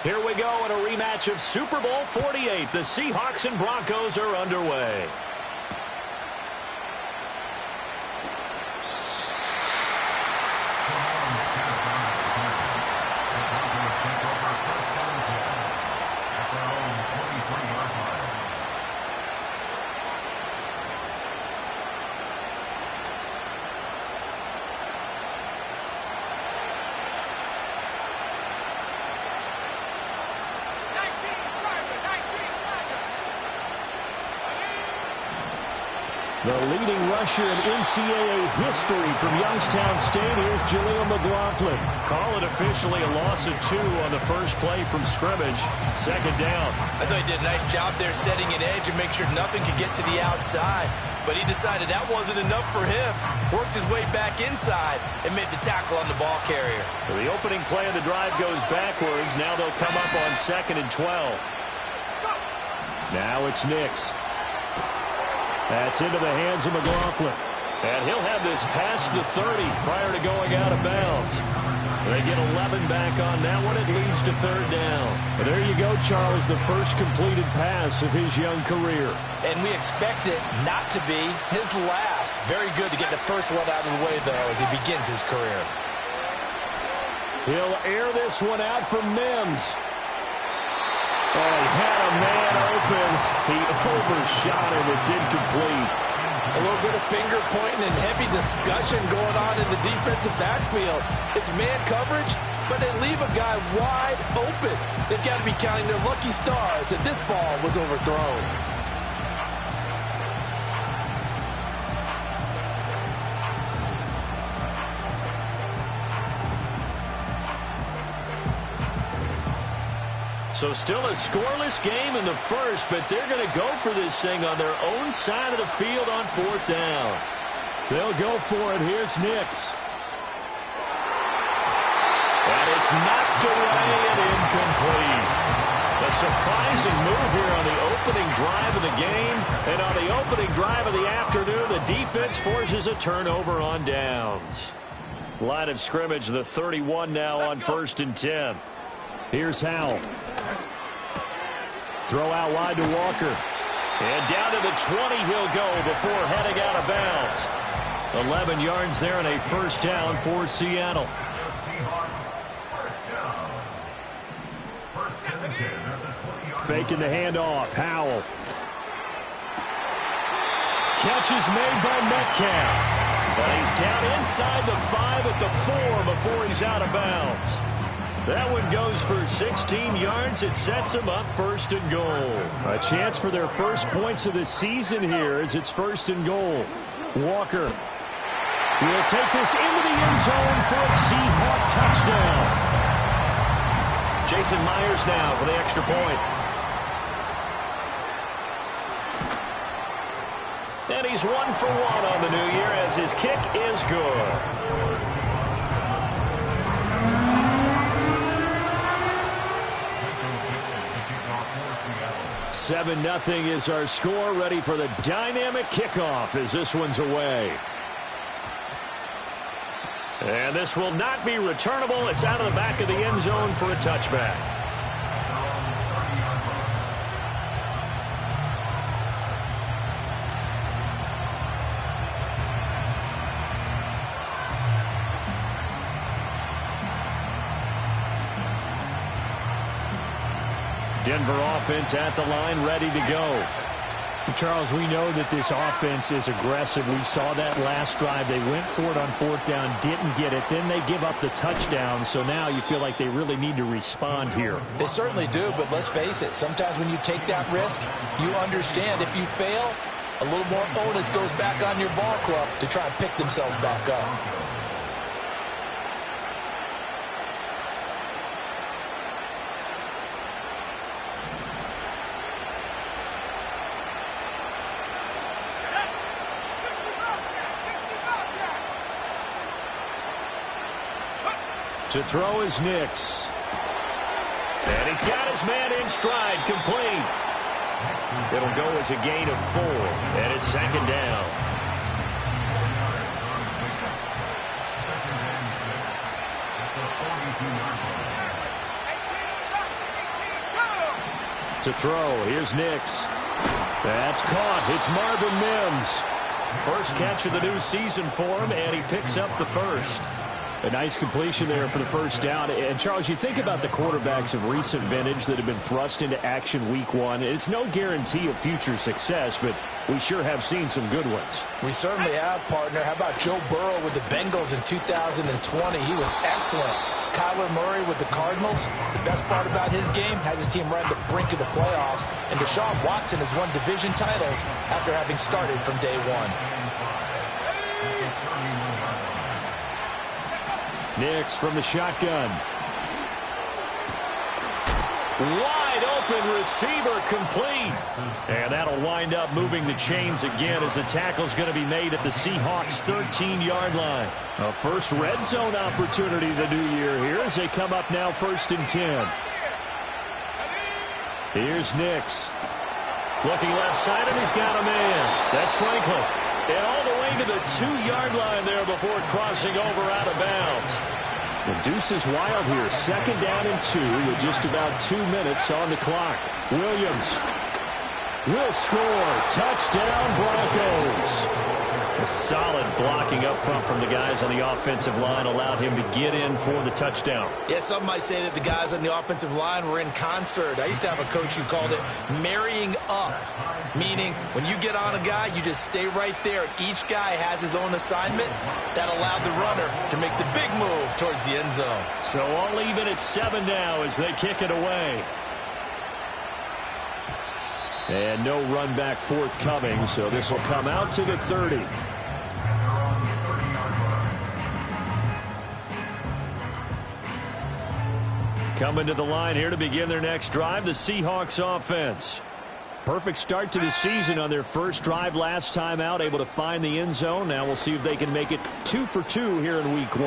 Here we go in a rematch of Super Bowl 48. The Seahawks and Broncos are underway. The leading rusher in NCAA history from Youngstown State. Here's Jaleel McLaughlin. Call it officially a loss of 2 on the first play from scrimmage. Second down. I thought he did a nice job there setting an edge and make sure nothing could get to the outside. But he decided that wasn't enough for him. Worked his way back inside and made the tackle on the ball carrier. So the opening play of the drive goes backwards. Now they'll come up on 2nd and 12. Now it's Nix. That's into the hands of McLaughlin. And he'll have this past the 30 prior to going out of bounds. They get 11 back on that one. It leads to 3rd down. And there you go, Charles, the first completed pass of his young career. And we expect it not to be his last. Very good to get the first one out of the way, though, as he begins his career. He'll air this one out from Mims. Oh, he had a man open. He overshot him. It's incomplete. A little bit of finger pointing and heavy discussion going on in the defensive backfield. It's man coverage, but they leave a guy wide open. They've got to be counting their lucky stars that this ball was overthrown. So still a scoreless game in the first, but they're going to go for this thing on their own side of the field on 4th down. They'll go for it. Here's Nix. And it's knocked away and incomplete. A surprising move here on the opening drive of the game. And on the opening drive of the afternoon, the defense forces a turnover on downs. Line of scrimmage, the 31 now on 1st and 10. Here's Howell. Throw out wide to Walker. And down to the 20 he'll go before heading out of bounds. 11 yards there and a 1st down for Seattle. Faking the handoff. Howell. Catch is made by Metcalf. But he's down inside the 5 at the 4 before he's out of bounds. That one goes for 16 yards. It sets him up 1st and goal. A chance for their first points of the season here as it's 1st and goal. Walker will take this into the end zone for a Seahawk touchdown. Jason Myers now for the extra point. And he's 1 for 1 on the new year as his kick is good. 7-0 is our score. Ready for the dynamic kickoff as this one's away. And this will not be returnable. It's out of the back of the end zone for a touchback. Denver offense at the line, ready to go. Charles, we know that this offense is aggressive. We saw that last drive. They went for it on 4th down, didn't get it. Then they give up the touchdown. So now you feel like they really need to respond here. They certainly do, but let's face it. Sometimes when you take that risk, you understand if you fail, a little more onus goes back on your ball club to try and pick themselves back up. To throw is Nix. And he's got his man in stride, complete. It'll go as a gain of 4, and it's 2nd down. To throw, here's Nix. That's caught. It's Marvin Mims. First catch of the new season for him, and he picks up the first. A nice completion there for the first down. And, Charles, you think about the quarterbacks of recent vintage that have been thrust into action week one. It's no guarantee of future success, but we sure have seen some good ones. We certainly have, partner. How about Joe Burrow with the Bengals in 2020? He was excellent. Kyler Murray with the Cardinals. The best part about his game, has his team right on the brink of the playoffs. And Deshaun Watson has won division titles after having started from day one. Nix from the shotgun. Wide open receiver complete. And that'll wind up moving the chains again as the tackle's going to be made at the Seahawks' 13-yard line. A first red zone opportunity the new year here as they come up now 1st and 10. Here's Nix. Looking left side, and he's got a man. That's Franklin. And all the way to the 2-yard line there before crossing over out of bounds. The deuce is wild here. 2nd down and 2 with just about 2 minutes on the clock. Williams will score. Touchdown, Broncos. A solid blocking up front from the guys on the offensive line allowed him to get in for the touchdown. Yeah, some might say that the guys on the offensive line were in concert. I used to have a coach who called it marrying up, meaning when you get on a guy, you just stay right there. Each guy has his own assignment. That allowed the runner to make the big move towards the end zone. So all even at 7 now as they kick it away. And no run back forthcoming, so this will come out to the 30. Coming to the line here to begin their next drive, the Seahawks offense. Perfect start to the season on their first drive last time out, able to find the end zone. Now we'll see if they can make it 2 for 2 here in week 1.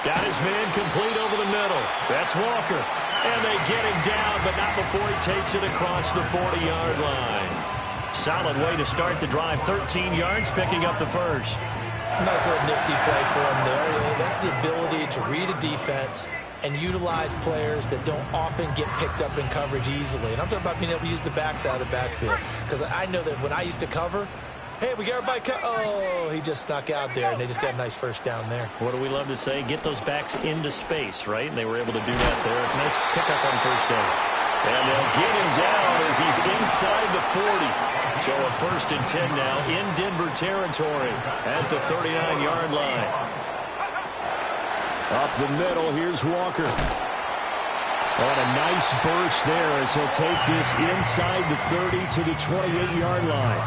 Got his man complete over the middle. That's Walker. And they get him down, but not before he takes it across the 40-yard line. Solid way to start the drive. 13 yards, picking up the first. Nice little nifty play for him there. That's the ability to read a defense and utilize players that don't often get picked up in coverage easily. And I'm talking about being able to use the backs out of the backfield. Because I know that when I used to cover, hey, we got everybody oh, he just snuck out there, and they just got a nice first down there. What do we love to say? Get those backs into space, right? And they were able to do that there. Nice pickup on first down. And they'll get him down as he's inside the 40. So a 1st and 10 now in Denver territory at the 39-yard line. Up the middle, here's Walker. And a nice burst there as he'll take this inside the 30 to the 28-yard line.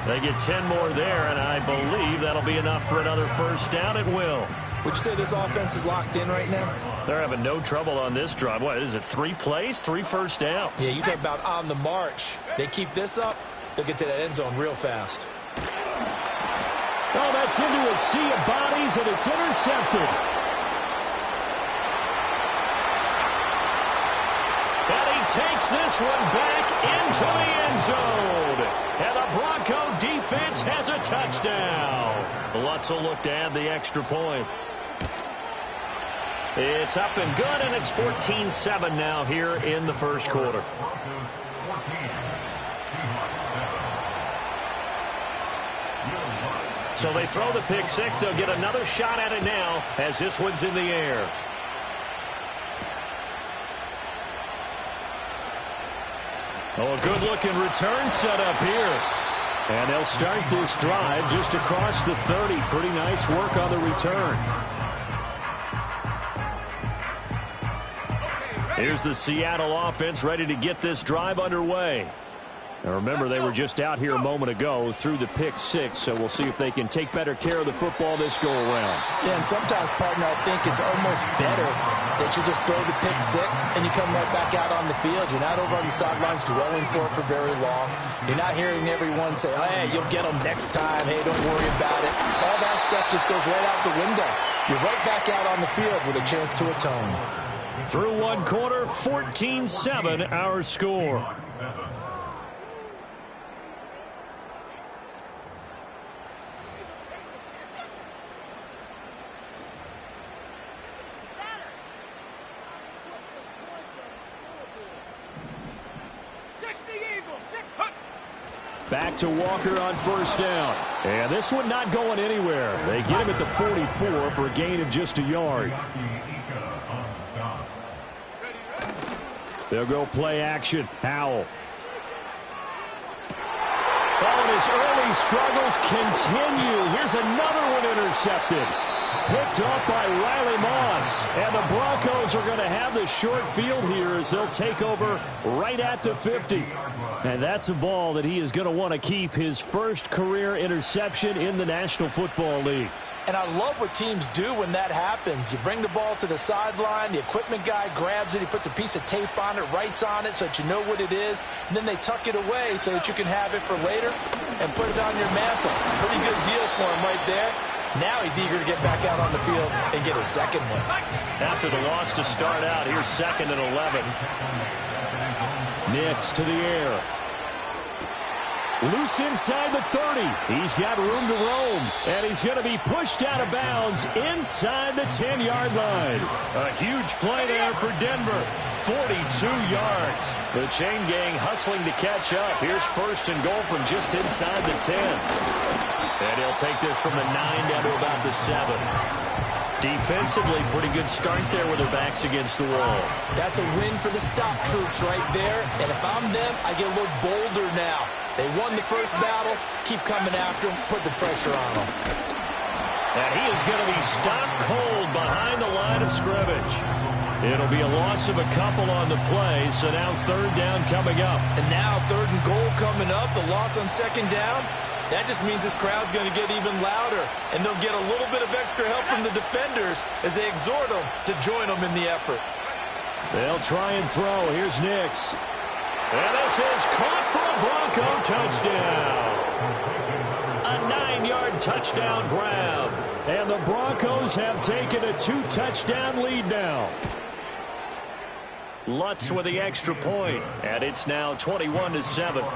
They get 10 more there, and I believe that'll be enough for another first down. It will. Would you say this offense is locked in right now? They're having no trouble on this drive. What is it, 3 plays, 3 first downs? Yeah, you talk about on the march. They keep this up, they'll get to that end zone real fast. Oh, that's into a sea of bodies, and it's intercepted. And he takes this one back into the end zone. And the Bronco defense has a touchdown. Lutz will look to add the extra point. It's up and good, and it's 14-7 now here in the first quarter. So they throw the pick six. They'll get another shot at it now as this one's in the air. Oh, a good-looking return set up here. And they'll start this drive just across the 30. Pretty nice work on the return. Here's the Seattle offense ready to get this drive underway. Now remember, they were just out here a moment ago through the pick six, so we'll see if they can take better care of the football this go-around. Yeah, and sometimes, partner, I think it's almost better that you just throw the pick six and you come right back out on the field. You're not over on the sidelines dwelling for it for very long. You're not hearing everyone say, oh, hey, you'll get them next time. Hey, don't worry about it. All that stuff just goes right out the window. You're right back out on the field with a chance to atone. Through one quarter, 14-7 our score. Back to Walker on first down. And this one not going anywhere. They get him at the 44 for a gain of just a yard. They'll go play action. Howell. Oh, and his early struggles continue. Here's another one intercepted. Picked off by Riley Moss. And the Broncos are going to have the short field here as they'll take over right at the 50. And that's a ball that he is going to want to keep, his first career interception in the National Football League. And I love what teams do when that happens. You bring the ball to the sideline, the equipment guy grabs it, he puts a piece of tape on it, writes on it so that you know what it is, and then they tuck it away so that you can have it for later and put it on your mantle. Pretty good deal for him right there. Now he's eager to get back out on the field and get his second one. After the loss to start out, here's 2nd and 11. Nix to the air. Loose inside the 30. He's got room to roam. And he's going to be pushed out of bounds inside the 10-yard line. A huge play there for Denver. 42 yards. The chain gang hustling to catch up. Here's 1st and goal from just inside the 10. And he'll take this from the 9 down to about the 7. Defensively, pretty good start there with their backs against the wall. That's a win for the stop troops right there. And if I'm them, I get a little bolder now. They won the first battle. Keep coming after them. Put the pressure on them. And he is going to be stopped cold behind the line of scrimmage. It'll be a loss of a couple on the play, so now 3rd down coming up. And now 3rd and goal coming up. The loss on 2nd down. That just means this crowd's going to get even louder, and they'll get a little bit of extra help from the defenders as they exhort them to join them in the effort. They'll try and throw. Here's Nix. And this is caught for a Bronco touchdown. A 9-yard touchdown grab. And the Broncos have taken a 2-touchdown lead now. Lutz with the extra point, and it's now 21-7.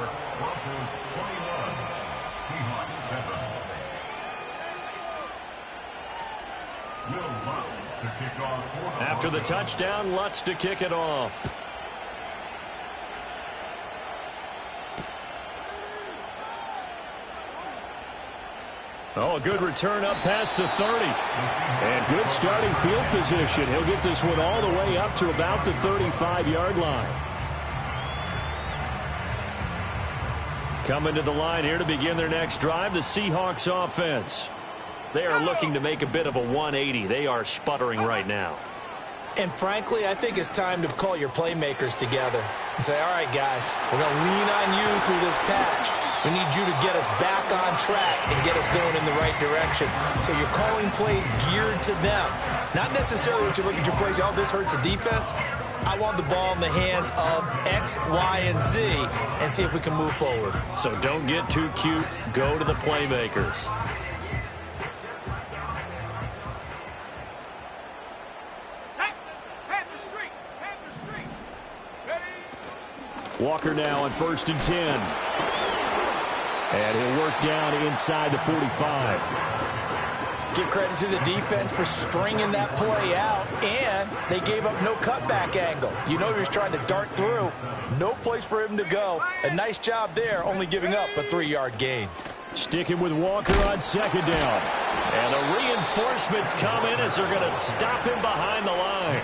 After the touchdown, Lutz to kick it off. Oh, a good return up past the 30. And good starting field position. He'll get this one all the way up to about the 35-yard line. Coming to the line here to begin their next drive, the Seahawks offense. They are looking to make a bit of a 180. They are sputtering right now. And frankly, I think it's time to call your playmakers together and say, all right, guys, we're going to lean on you through this patch. We need you to get us back on track and get us going in the right direction. So you're calling plays geared to them. Not necessarily what you look at your plays, oh, this hurts the defense. I want the ball in the hands of X, Y, and Z and see if we can move forward. So don't get too cute. Go to the playmakers. Walker now on 1st and 10. And he'll work down inside the 45. Give credit to the defense for stringing that play out, and they gave up no cutback angle. You know he was trying to dart through. No place for him to go. A nice job there, only giving up a 3-yard gain. Sticking with Walker on 2nd down. And the reinforcements come in as they're going to stop him behind the line.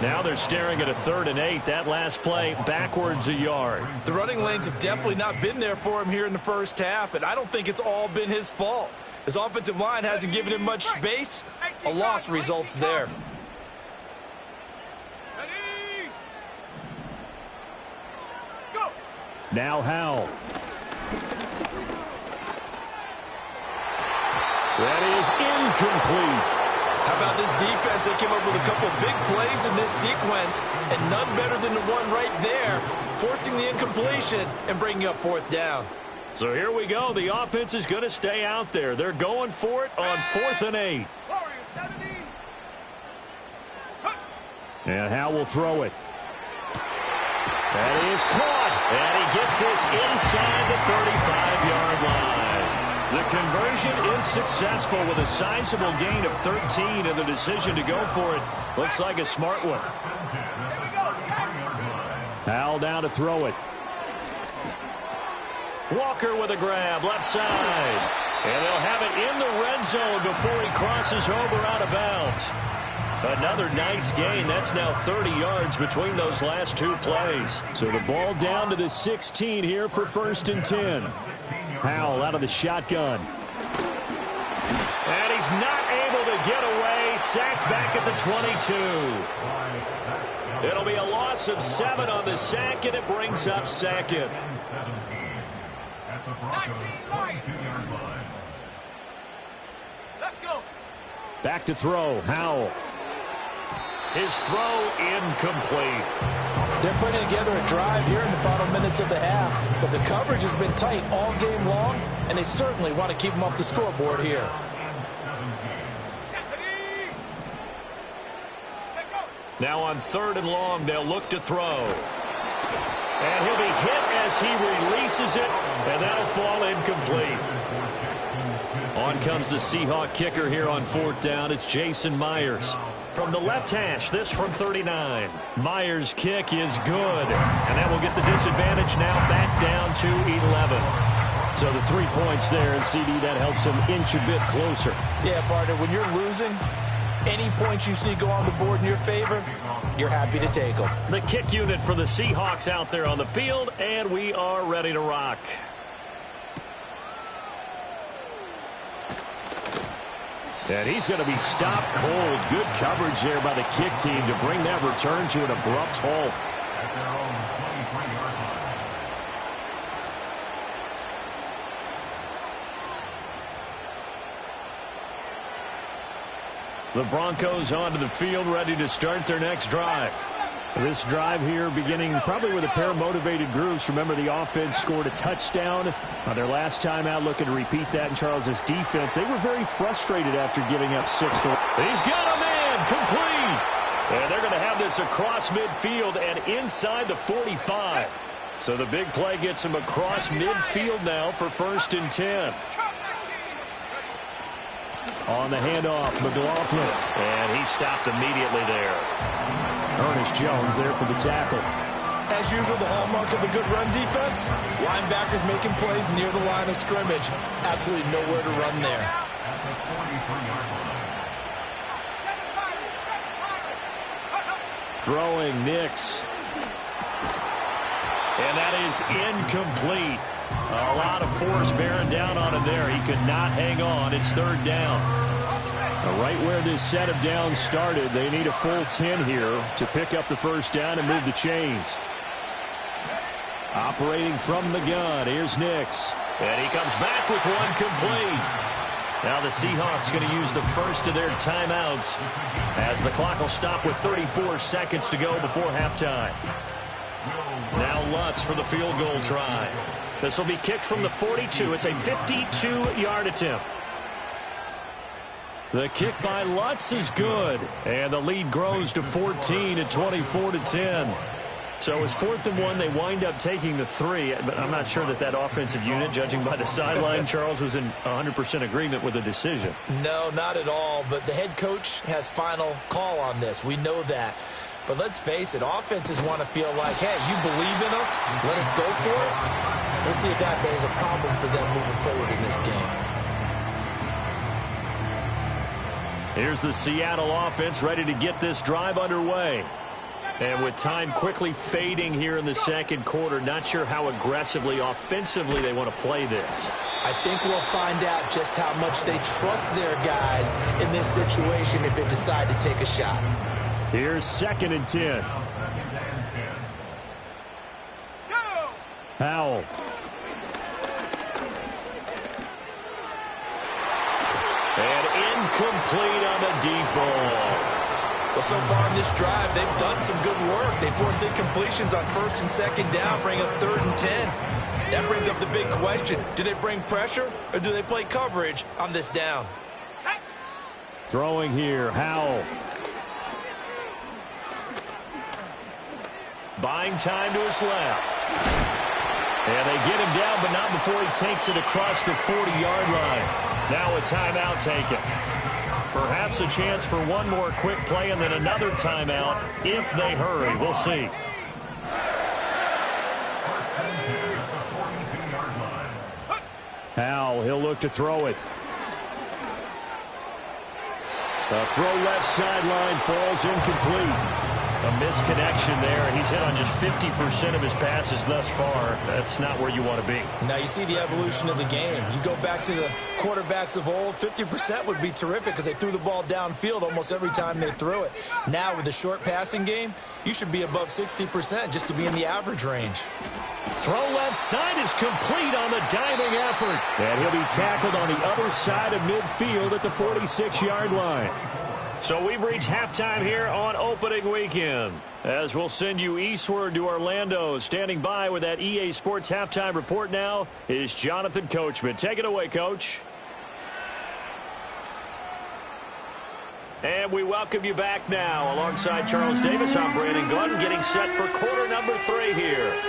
Now they're staring at a 3rd and 8. That last play backwards a yard. The running lanes have definitely not been there for him here in the first half, and I don't think it's all been his fault. His offensive line hasn't given him much space. A loss results there. Now Howell. That is incomplete. How about this defense? They came up with a couple of big plays in this sequence, and none better than the one right there, forcing the incompletion and bringing up 4th down. So here we go. The offense is going to stay out there. They're going for it on 4th and 8. And Howell will throw it. That is caught. And he gets this inside the 35-yard line. The conversion is successful with a sizable gain of 13, and the decision to go for it looks like a smart one. Howell down to throw it. Walker with a grab, left side. And they'll have it in the red zone before he crosses over out of bounds. Another nice gain. That's now 30 yards between those last two plays. So the ball down to the 16 here for 1st and 10. Howell out of the shotgun. And he's not able to get away. Sacked back at the 22. It'll be a loss of 7 on the sack, and it brings up 2nd. Let's go. Back to throw. Howell. His throw incomplete. They're putting together a drive here in the final minutes of the half, but the coverage has been tight all game long, and they certainly want to keep them off the scoreboard here. Now on 3rd and long, they'll look to throw. And he'll be hit as he releases it, and that'll fall incomplete. On comes the Seahawk kicker here on 4th down. It's Jason Myers. From the left hash, this from 39. Myers' kick is good. And that will get the disadvantage now back down to 11. So the 3 points there, and CD, that helps him inch a bit closer. Yeah, partner, when you're losing, any points you see go on the board in your favor, you're happy to take them. The kick unit for the Seahawks out there on the field, and we are ready to rock. And he's going to be stopped cold. Good coverage there by the kick team to bring that return to an abrupt halt. The Broncos onto the field, ready to start their next drive. This drive here beginning probably with a pair of motivated groups. Remember, the offense scored a touchdown on their last time out, looking to repeat that in Charles's defense. They were very frustrated after giving up 6. He's got a man complete. And they're going to have this across midfield and inside the 45. So the big play gets him across midfield now for 1st and 10. On the handoff, McLaughlin. And he stopped immediately there. Ernest Jones there for the tackle. As usual, the hallmark of a good run defense, linebackers making plays near the line of scrimmage. Absolutely nowhere to run there. Throwing Nix. And that is incomplete. A lot of force bearing down on him there. He could not hang on. It's 3rd down. Right where this set of downs started, they need a full 10 here to pick up the 1st down and move the chains. Operating from the gun, here's Nix. And he comes back with one complete. Now the Seahawks going to use the first of their timeouts as the clock will stop with 34 seconds to go before halftime. Now Lutz for the field goal try. This will be kicked from the 42. It's a 52-yard attempt. The kick by Lutz is good. And the lead grows to 14 at 24-10. So it's 4th and 1. They wind up taking the 3. But I'm not sure that that offensive unit, judging by the sideline, Charles, was in 100% agreement with the decision. No, not at all. But the head coach has final call on this. We know that. But let's face it, offenses want to feel like, hey, you believe in us, let us go for it. We'll see if that is a problem for them moving forward in this game. Here's the Seattle offense ready to get this drive underway. And with time quickly fading here in the 2nd quarter, not sure how aggressively, offensively they want to play this. I think we'll find out just how much they trust their guys in this situation if they decide to take a shot. Here's 2nd and 10. Howell. And incomplete on the deep ball. Well, so far in this drive, they've done some good work. They force incompletions on 1st and 2nd down, bring up 3rd and 10. That brings up the big question. Do they bring pressure or do they play coverage on this down? Throwing here, Howell. Buying time to his left. And they get him down, but not before he takes it across the 40-yard line. Now a timeout taken. Perhaps a chance for one more quick play and then another timeout if they hurry. We'll see. Howell, he'll look to throw it. A throw left sideline falls incomplete. A misconnection there. He's hit on just 50% of his passes thus far. That's not where you want to be. Now you see the evolution of the game. You go back to the quarterbacks of old, 50% would be terrific because they threw the ball downfield almost every time they threw it. Now with the short passing game, you should be above 60% just to be in the average range. Throw left side is complete on the diving effort. And he'll be tackled on the other side of midfield at the 46-yard line. So we've reached halftime here on opening weekend. As we'll send you eastward to Orlando. Standing by with that EA Sports halftime report now is Jonathan Coachman. Take it away, Coach. And we welcome you back now. Alongside Charles Davis, I'm Brandon Glenn, getting set for quarter number 3 here.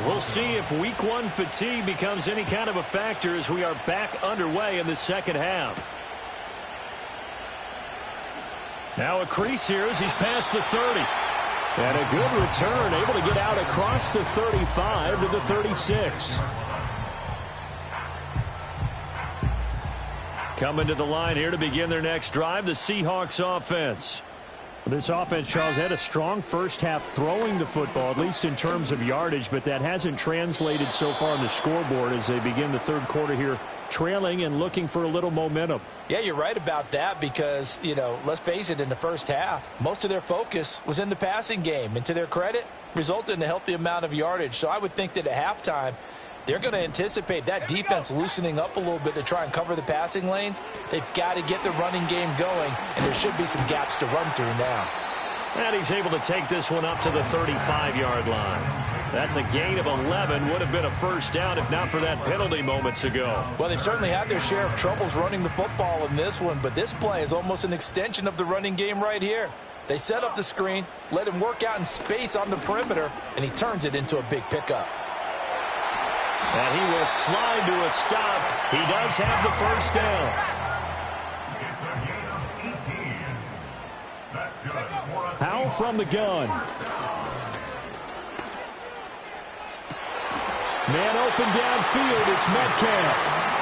We'll see if week 1 fatigue becomes any kind of a factor as we are back underway in the second half. Now a crease here as he's past the 30. And a good return, able to get out across the 35 to the 36. Coming to the line here to begin their next drive, the Seahawks offense. This offense, Charles, had a strong first half throwing the football, at least in terms of yardage, but that hasn't translated so far on the scoreboard as they begin the third quarter here, trailing and looking for a little momentum. Yeah, you're right about that because, you know, let's face it, in the first half, most of their focus was in the passing game. And to their credit, resulted in a healthy amount of yardage. So I would think that at halftime, they're going to anticipate that defense loosening up a little bit to try and cover the passing lanes. They've got to get the running game going, and there should be some gaps to run through now. And he's able to take this one up to the 35-yard line. That's a gain of 11. Would have been a first down if not for that penalty moments ago. Well, they've certainly had their share of troubles running the football in this one, but this play is almost an extension of the running game right here. They set up the screen, let him work out in space on the perimeter, and he turns it into a big pickup. And he will slide to a stop. He does have the first down. Howell from the gun. Man open downfield. It's Metcalf.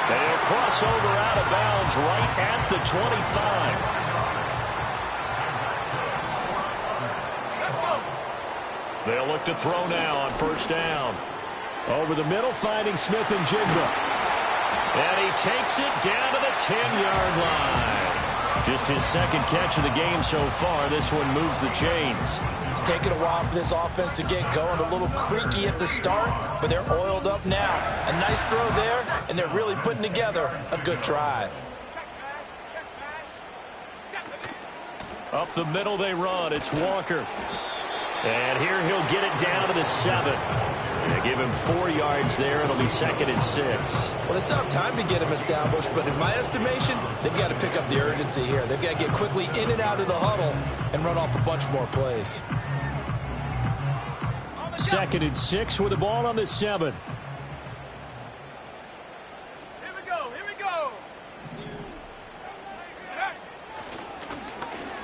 And he'll cross over out of bounds right at the 25. They'll look to throw now on first down. Over the middle, finding Smith and Jigba. And he takes it down to the 10-yard line. Just his second catch of the game so far. This one moves the chains. It's taken a while for this offense to get going. A little creaky at the start, but they're oiled up now. A nice throw there, and they're really putting together a good drive. Up the middle they run. It's Walker. And here he'll get it down to the 7. They give him 4 yards there. It'll be 2nd and 6. Well, they still have time to get him established, but in my estimation, they've got to pick up the urgency here. They've got to get quickly in and out of the huddle and run off a bunch more plays. 2nd and 6 with the ball on the 7. Here we go. Here we go.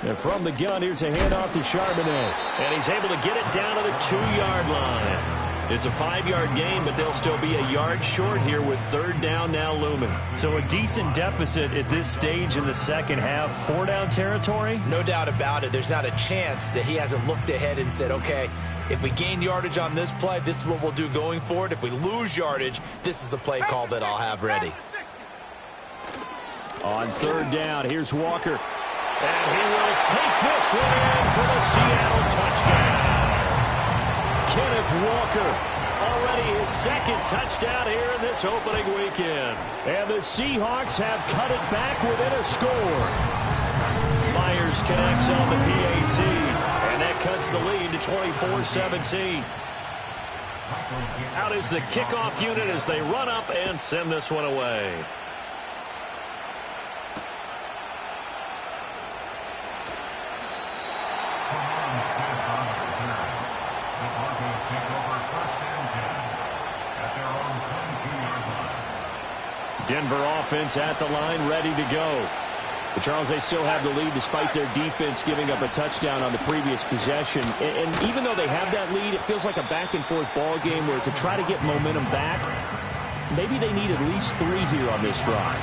And from the gun, here's a handoff to Charbonnet. And he's able to get it down to the 2-yard line. It's a 5-yard gain, but they'll still be a yard short here with third down now looming. So a decent deficit at this stage in the second half. 4-down territory? No doubt about it. There's not a chance that he hasn't looked ahead and said, okay, if we gain yardage on this play, this is what we'll do going forward. If we lose yardage, this is the play call that I'll have ready. On third down, here's Walker. And he will take this one in for the Seattle touchdown. Kenneth Walker, already his 2nd touchdown here in this opening weekend. And the Seahawks have cut it back within a score. Myers connects on the PAT, and that cuts the lead to 24-17. Out is the kickoff unit as they run up and send this one away. Denver offense at the line, ready to go. But Charles, they still have the lead despite their defense giving up a touchdown on the previous possession. And even though they have that lead, it feels like a back-and-forth ball game where to try to get momentum back, maybe they need at least 3 here on this drive.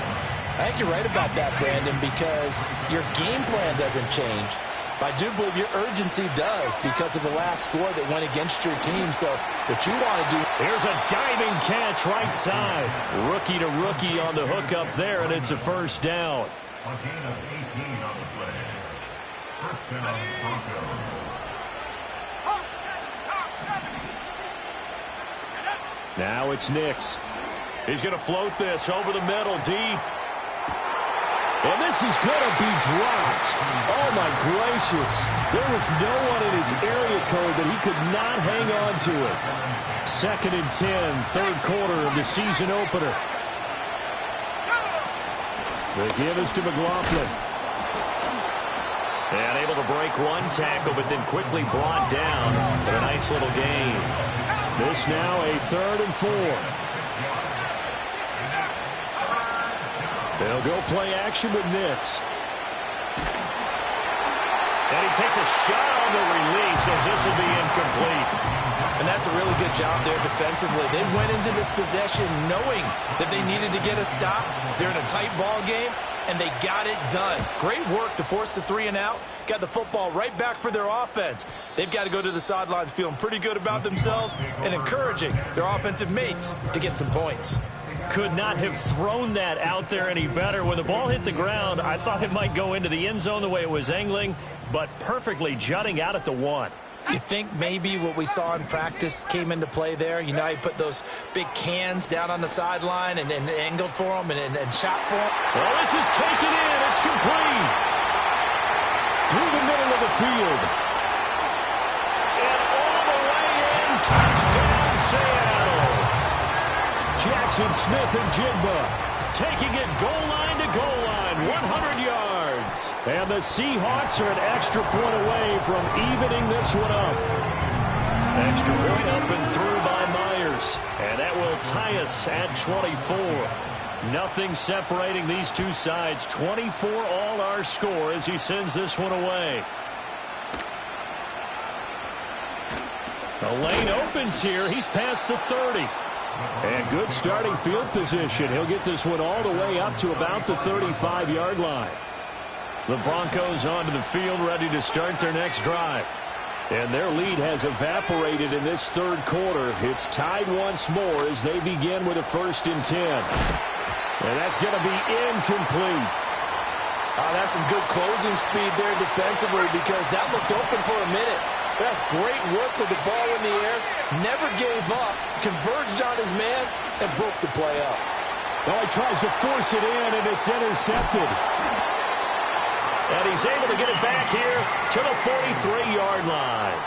I think you're right about that, Brandon, because your game plan doesn't change. But I do believe your urgency does because of the last score that went against your team. So what you want to do... Here's a diving catch right side. Rookie to rookie on the hook up there, and it's a first down. A gain of 18 on the play. First down, Broncos. Now it's Nix. He's going to float this over the middle, deep. And this is going to be dropped. Oh, my gracious. There was no one in his area code that he could not hang on to it. 2nd and 10, third quarter of the season opener. The give is to McLaughlin. And able to break one tackle, but then quickly brought down. But a nice little gain. This now a 3rd and 4. They'll go play action with Nix. And he takes a shot on the release as this will be incomplete. And that's a really good job there defensively. They went into this possession knowing that they needed to get a stop. They're in a tight ball game, and they got it done. Great work to force the 3 and out. Got the football right back for their offense. They've got to go to the sidelines feeling pretty good about themselves and encouraging their offensive mates to get some points. Could not have thrown that out there any better. When the ball hit the ground, I thought it might go into the end zone the way it was angling, but perfectly jutting out at the 1. You think maybe what we saw in practice came into play there? You know, he put those big cans down on the sideline and angled for them and shot for them. Well, this is taken in. It's complete. Through the middle of the field. And all the way in. Touchdown, Seattle. Jackson Smith and Jigba taking it goal line to goal line. 100 yards. And the Seahawks are an extra point away from evening this one up. Extra point up and through by Myers. And that will tie us at 24. Nothing separating these two sides. 24 all our score as he sends this one away. The lane opens here. He's past the 30. And good starting field position. He'll get this one all the way up to about the 35-yard line. The Broncos onto the field, ready to start their next drive. And their lead has evaporated in this third quarter. It's tied once more as they begin with a 1st and 10. And that's going to be incomplete. That's some good closing speed there defensively because that looked open for a minute. That's great work with the ball in the air. Never gave up. Converged on his man and broke the play up. Now he tries to force it in, and it's intercepted. And he's able to get it back here to the 43-yard line.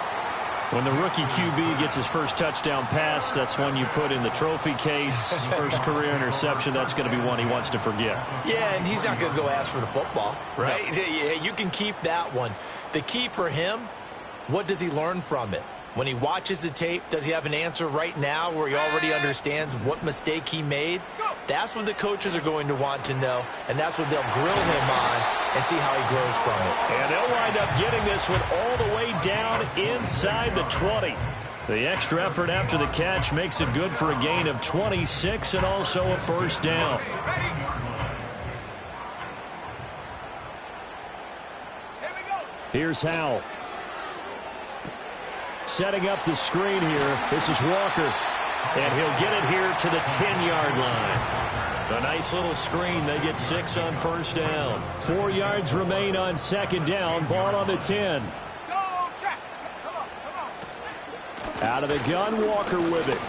When the rookie QB gets his first touchdown pass, that's one you put in the trophy case. First career interception, that's going to be one he wants to forget. Yeah, and he's not going to go ask for the football, right? Yeah, you can keep that one. The key for him, what does he learn from it? When he watches the tape, does he have an answer right now where he already understands what mistake he made? That's what the coaches are going to want to know, and that's what they'll grill him on and see how he grows from it. And they'll wind up getting this one all the way down inside the 20. The extra effort after the catch makes it good for a gain of 26 and also a 1st down. Here's Howell. Setting up the screen here. This is Walker. And he'll get it here to the 10-yard line. A nice little screen. They get 6 on 1st down. 4 yards remain on 2nd down. Ball on the 10. Out of the gun, Walker with it.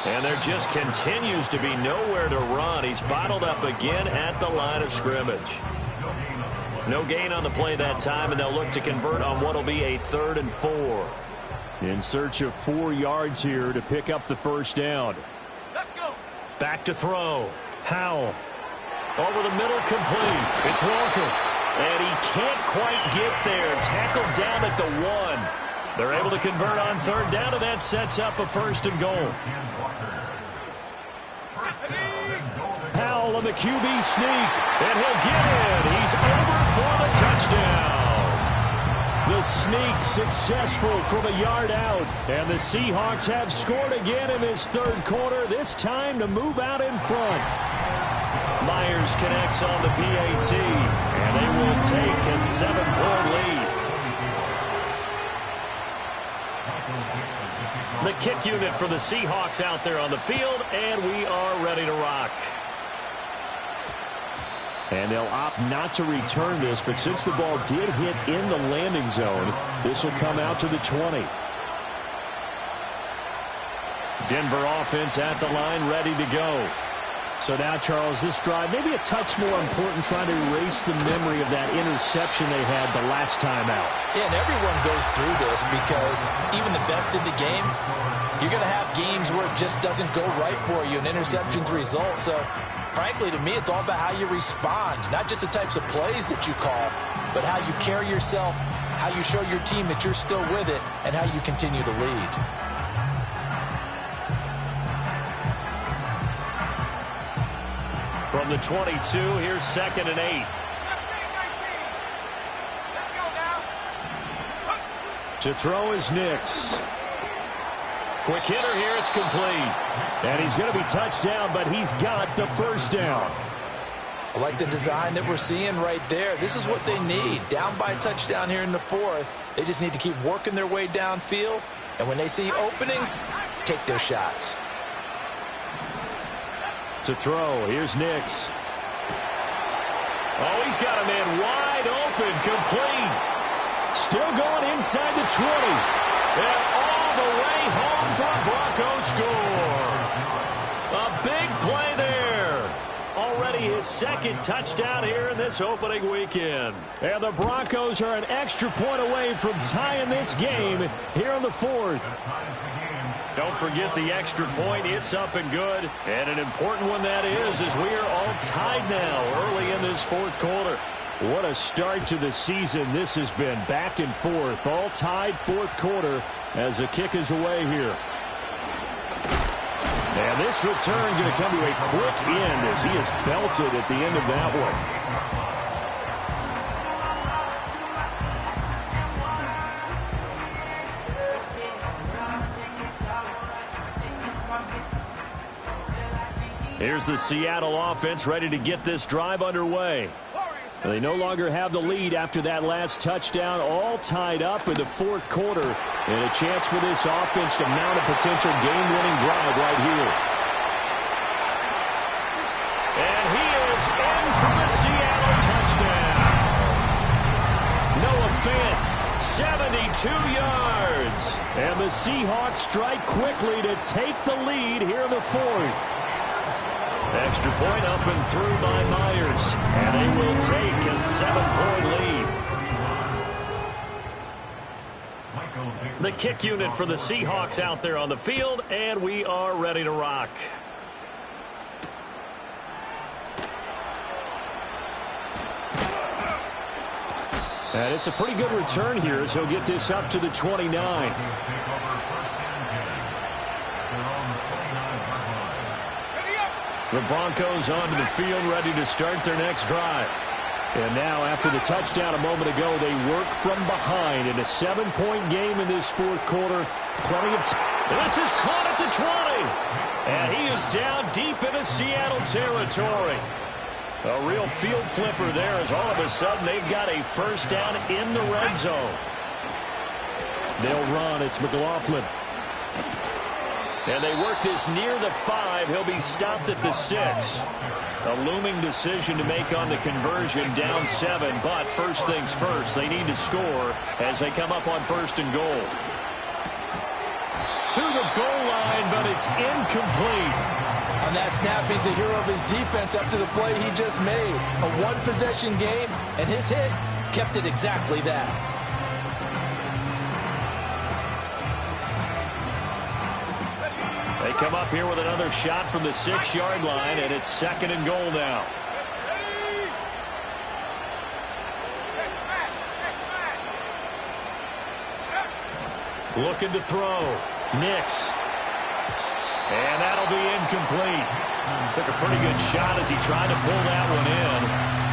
And there just continues to be nowhere to run. He's bottled up again at the line of scrimmage. No gain on the play that time, and they'll look to convert on what will be a 3rd and 4. In search of 4 yards here to pick up the 1st down. Let's go. Back to throw. Howell. Over the middle, complete. It's Walker. And he can't quite get there. Tackled down at the 1. They're able to convert on 3rd down, and that sets up a 1st and goal. Howell on the QB sneak, and he'll get in. He's over for the touchdown. The sneak successful from a yard out, and the Seahawks have scored again in this third quarter, this time to move out in front. Myers connects on the PAT, and they will take a 7-point lead. The kick unit for the Seahawks out there on the field, and we are ready to rock. And they'll opt not to return this, but since the ball did hit in the landing zone, this will come out to the 20. Denver offense at the line, ready to go. So now, Charles, this drive maybe a touch more important, trying to erase the memory of that interception they had the last time out. Yeah, and everyone goes through this because even the best in the game, you're going to have games where it just doesn't go right for you, and interceptions result. So, frankly, to me, it's all about how you respond, not just the types of plays that you call, but how you carry yourself, how you show your team that you're still with it, and how you continue to lead. From the 22, here's 2nd and 8. To throw is Nix. Quick hitter here, it's complete. And he's going to be touched down, but he's got the first down. I like the design that we're seeing right there. This is what they need. Down by a touchdown here in the fourth. They just need to keep working their way downfield. And when they see openings, take their shots. To throw, here's Nix. Oh, he's got a man wide open, complete. Still going inside the 20. And all the way home for a Broncos score. A big play there. Already his second touchdown here in this opening weekend. And the Broncos are an extra point away from tying this game here in the fourth. Don't forget the extra point. It's up and good. And an important one that is, as we are all tied now early in this fourth quarter. What a start to the season this has been. Back and forth, all tied fourth quarter as the kick is away here. And this return going to come to a quick end as he is belted at the end of that one. Here's the Seattle offense ready to get this drive underway. They no longer have the lead after that last touchdown, all tied up in the fourth quarter, and a chance for this offense to mount a potential game-winning drive right here. And he is in for the Seattle touchdown. Noah Fant, 72 yards. And the Seahawks strike quickly to take the lead here in the fourth. Extra point up and through by Myers. And they will take a 7-point lead. The kick unit for the Seahawks out there on the field, and we are ready to rock. And it's a pretty good return here as he'll get this up to the 29. The Broncos onto the field, ready to start their next drive. And now, after the touchdown a moment ago, they work from behind in a 7-point game in this fourth quarter. Plenty of time. This is caught at the 20. And he is down deep into Seattle territory. A real field flipper there as all of a sudden they've got a first down in the red zone. They'll run. It's McLaughlin. And they work this near the 5. He'll be stopped at the 6. A looming decision to make on the conversion, down 7. But first things first, they need to score as they come up on first and goal. To the goal line, but it's incomplete. On that snap, he's the hero of his defense up to the play he just made. A one-possession game, and his hit kept it exactly that. They come up here with another shot from the 6-yard line, and it's second and goal now. Looking to throw. Nix. And that'll be incomplete. Took a pretty good shot as he tried to pull that one in.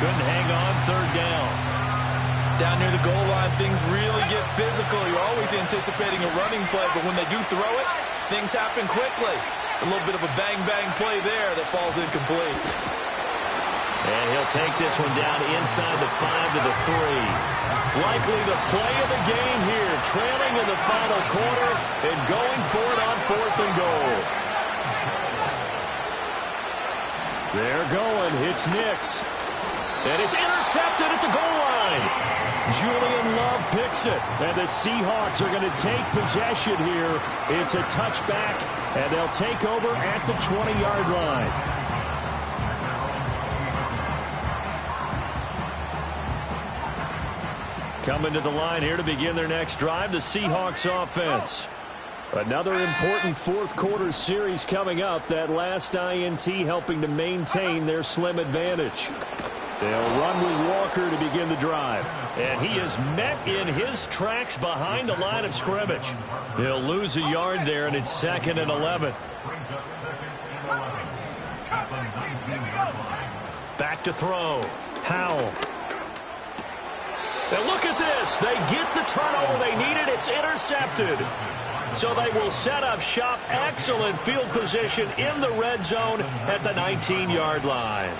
Couldn't hang on, third down. Down near the goal line, things really get physical. You're always anticipating a running play, but when they do throw it, things happen quickly. A little bit of a bang-bang play there that falls incomplete. And he'll take this one down inside the 5 to the 3. Likely the play of the game here, trailing in the final quarter and going for it on 4th and goal. They're going. It's Nix. And it's intercepted at the goal line. Julian Love picks it. And the Seahawks are going to take possession here. It's a touchback, and they'll take over at the 20-yard line. Coming to the line here to begin their next drive, the Seahawks offense. Another important fourth quarter series coming up. That last INT helping to maintain their slim advantage. They'll run with Walker to begin the drive. And he is met in his tracks behind the line of scrimmage. He'll lose a yard there, and it's 2nd and 11. Back to throw. Howell. And look at this. They get the turnover they needed. It's intercepted. So they will set up shop. Excellent field position in the red zone at the 19-yard line.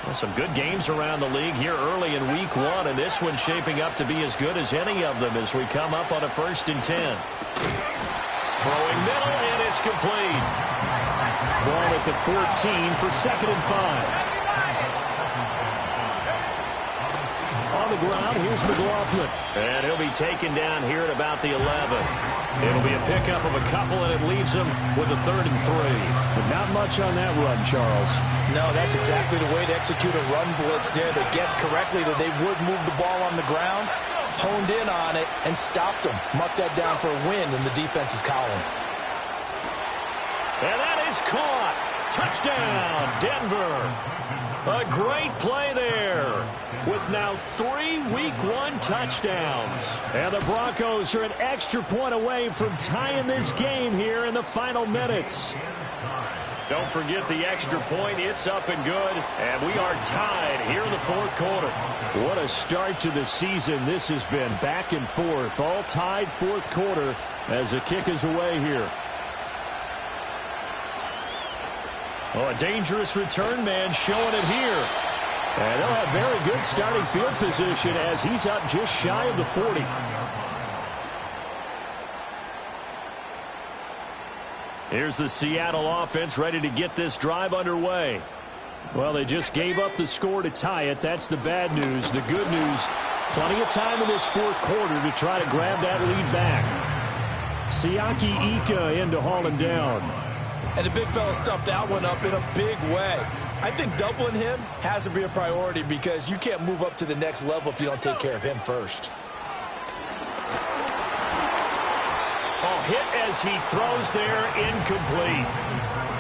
Well, some good games around the league here early in week 1, and this one's shaping up to be as good as any of them as we come up on a 1st and 10. Throwing middle, and it's complete. Ball at the 14 for 2nd and 5. On the ground, here's McLaughlin. And he'll be taken down here at about the 11. It'll be a pickup of a couple, and it leaves him with a 3rd and 3. But not much on that run, Charles. No, that's exactly the way to execute a run blitz there. They guessed correctly that they would move the ball on the ground, honed in on it, and stopped them. Mark that down for a win in the defense's column. And that is caught. Touchdown, Denver. A great play there with now 3 Week 1 touchdowns. And the Broncos are an extra point away from tying this game here in the final minutes. Don't forget the extra point. It's up and good. And we are tied here in the 4th quarter. What a start to the season this has been. Back and forth. All tied 4th quarter as the kick is away here. Oh, a dangerous return man showing it here. And they'll have very good starting field position as he's up just shy of the 40. Here's the Seattle offense ready to get this drive underway. Well, they just gave up the score to tie it. That's the bad news. The good news, plenty of time in this 4th quarter to try to grab that lead back. Siaki Ika in to haul him down. And the big fella stuffed that one up in a big way. I think doubling him has to be a priority because you can't move up to the next level if you don't take care of him first. Oh, hit as he throws there, incomplete.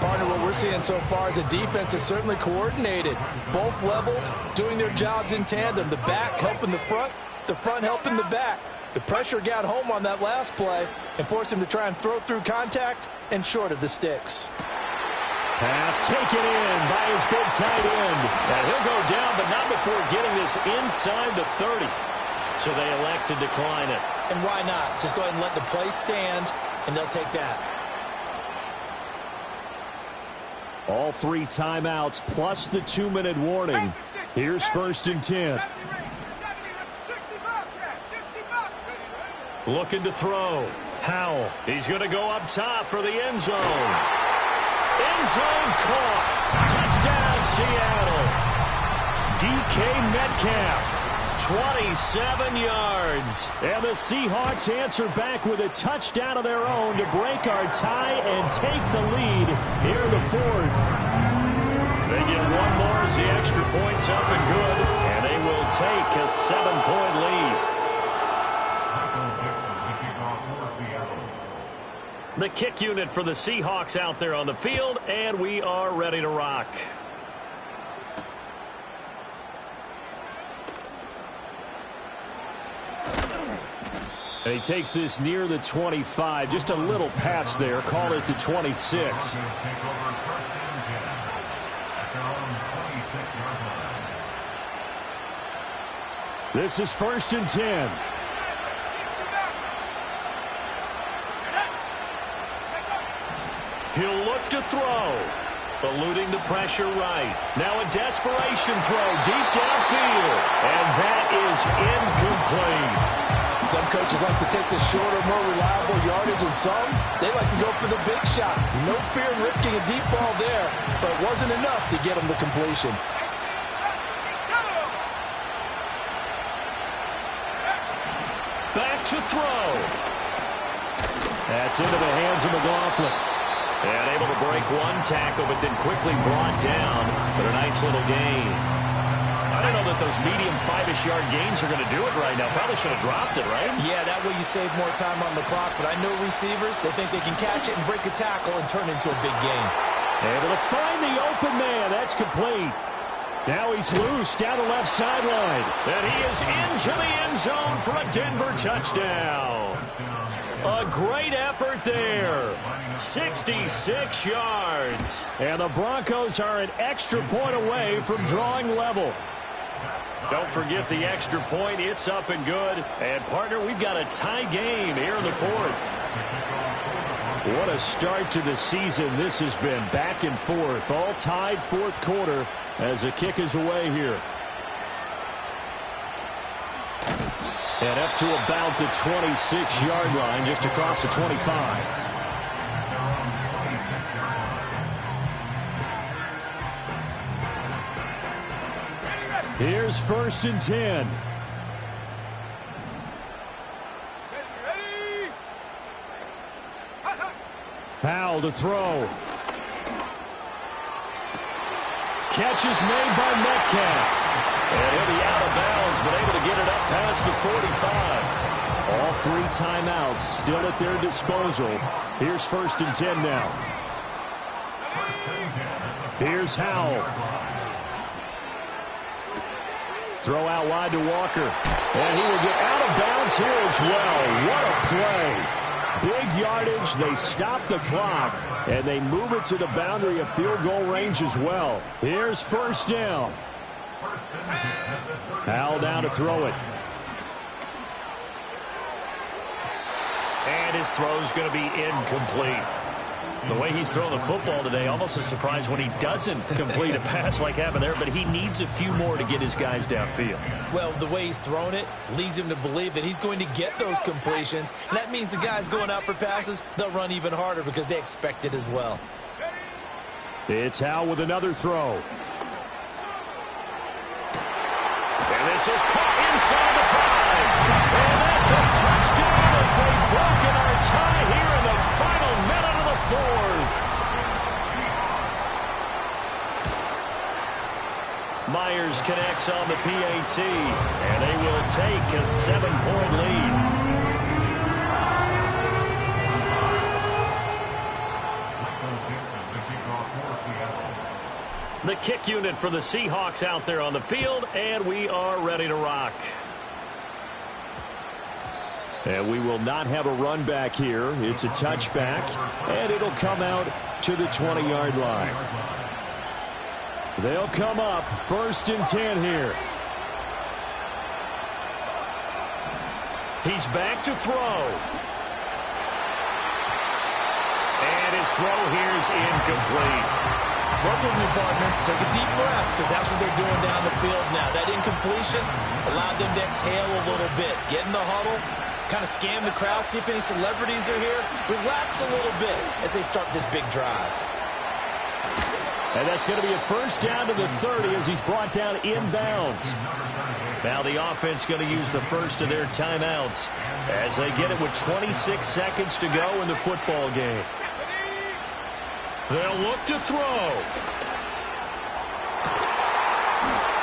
Partner, what we're seeing so far is a defense that's certainly coordinated. Both levels doing their jobs in tandem. The back helping the front helping the back. The pressure got home on that last play and forced him to try and throw through contact and short of the sticks. Pass taken in by his big tight end. And he'll go down, but not before getting this inside the 30. So they elect to decline it. And why not? Just go ahead and let the play stand, and they'll take that. All 3 timeouts plus the 2-minute warning. Here's 1st and 10. Looking to throw. Howell. He's going to go up top for the end zone. End zone caught. Touchdown, Seattle. DK Metcalf. 27 yards. And the Seahawks answer back with a touchdown of their own to break our tie and take the lead here in the 4th. They get one more as the extra point's up and good. And they will take a 7-point lead. The kick unit for the Seahawks out there on the field, and we are ready to rock. And he takes this near the 25. Just a little pass there. Call it the 26. This is 1st and 10. He'll look to throw. Eluding the pressure right. Now a desperation throw deep downfield. And that is incomplete. Some coaches like to take the shorter, more reliable yardage, and some, they like to go for the big shot. No fear in risking a deep ball there, but it wasn't enough to get him the completion. Back to throw. That's into the hands of McLaughlin. And able to break one tackle, but then quickly brought down. But a nice little gain. I don't know that those medium 5-ish yard gains are going to do it right now. Probably should have dropped it, right? Yeah, that way you save more time on the clock. But I know receivers, they think they can catch it and break a tackle and turn it into a big gain. Able to find the open man. That's complete. Now he's loose down the left sideline. And he is into the end zone for a Denver touchdown. A great effort there. 66 yards. And the Broncos are an extra point away from drawing level. Don't forget the extra point. It's up and good. And, partner, we've got a tie game here in the 4th. What a start to the season this has been. Back and forth. All tied 4th quarter as the kick is away here. And up to about the 26-yard line, just across the 25. Here's 1st and 10. Powell to throw. Catch is made by Metcalf. And he'll be out of bounds, but able to get it up past the 45. All 3 timeouts still at their disposal. Here's 1st and 10 now. Here's Howell. Throw out wide to Walker. And he will get out of bounds here as well. What a play. Big yardage. They stop the clock. And they move it to the boundary of field goal range as well. Here's 1st down. Howell down to throw it. And his throw's going to be incomplete. The way he's throwing the football today, almost a surprise when he doesn't complete a pass like happened there, but he needs a few more to get his guys downfield. Well, the way he's thrown it leads him to believe that he's going to get those completions. And that means the guys going out for passes, they'll run even harder because they expect it as well. It's Howell with another throw. And this is caught inside the 5. And that's a touchdown as they've broken our tie here in the final minute of the 4th. Myers connects on the PAT, and they will take a 7-point lead. The kick unit for the Seahawks out there on the field, and we are ready to rock. And we will not have a run back here. It's a touchback, and it'll come out to the 20-yard line. They'll come up 1st and 10 here. He's back to throw. And his throw here is incomplete. Work with me, partner. Take a deep breath because that's what they're doing down the field now. That incompletion allowed them to exhale a little bit. Get in the huddle, kind of scan the crowd, see if any celebrities are here. Relax a little bit as they start this big drive. And that's going to be a 1st down to the 30 as he's brought down inbounds. Now the offense going to use the first of their timeouts as they get it with 26 seconds to go in the football game. They'll look to throw.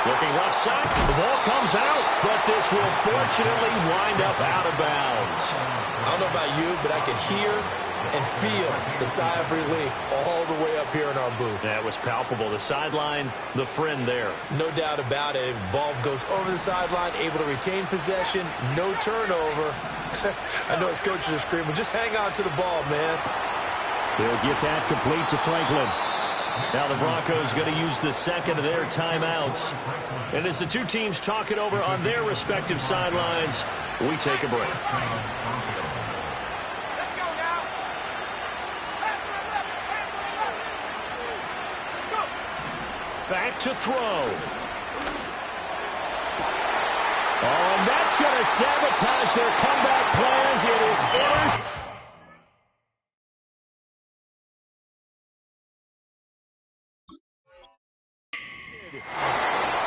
Looking left side. The ball comes out, but this will fortunately wind up out of bounds. I don't know about you, but I can hear and feel the sigh of relief all the way up here in our booth. That was palpable. The sideline, the friend there. No doubt about it. If the ball goes over the sideline, able to retain possession, no turnover. I know his coaches are screaming, just hang on to the ball, man. They'll get that complete to Franklin. Now the Broncos going to use the second of their timeouts. And as the two teams talk it over on their respective sidelines, we take a break. Let's go now. Go. Back to throw. Oh, and that's going to sabotage their comeback plans. It is intercepted.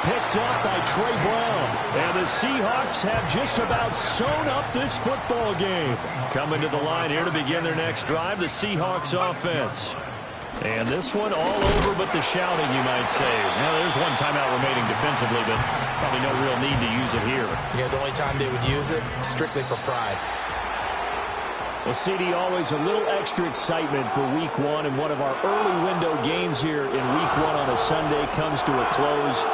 Picked up by Trey Brown. And the Seahawks have just about sewn up this football game. Coming to the line here to begin their next drive, the Seahawks offense. And this one all over but the shouting, you might say. Now, there's one timeout remaining defensively, but probably no real need to use it here. Yeah, the only time they would use it, strictly for pride. Well, CD, always a little extra excitement for Week 1, and one of our early window games here in Week 1 on a Sunday comes to a close.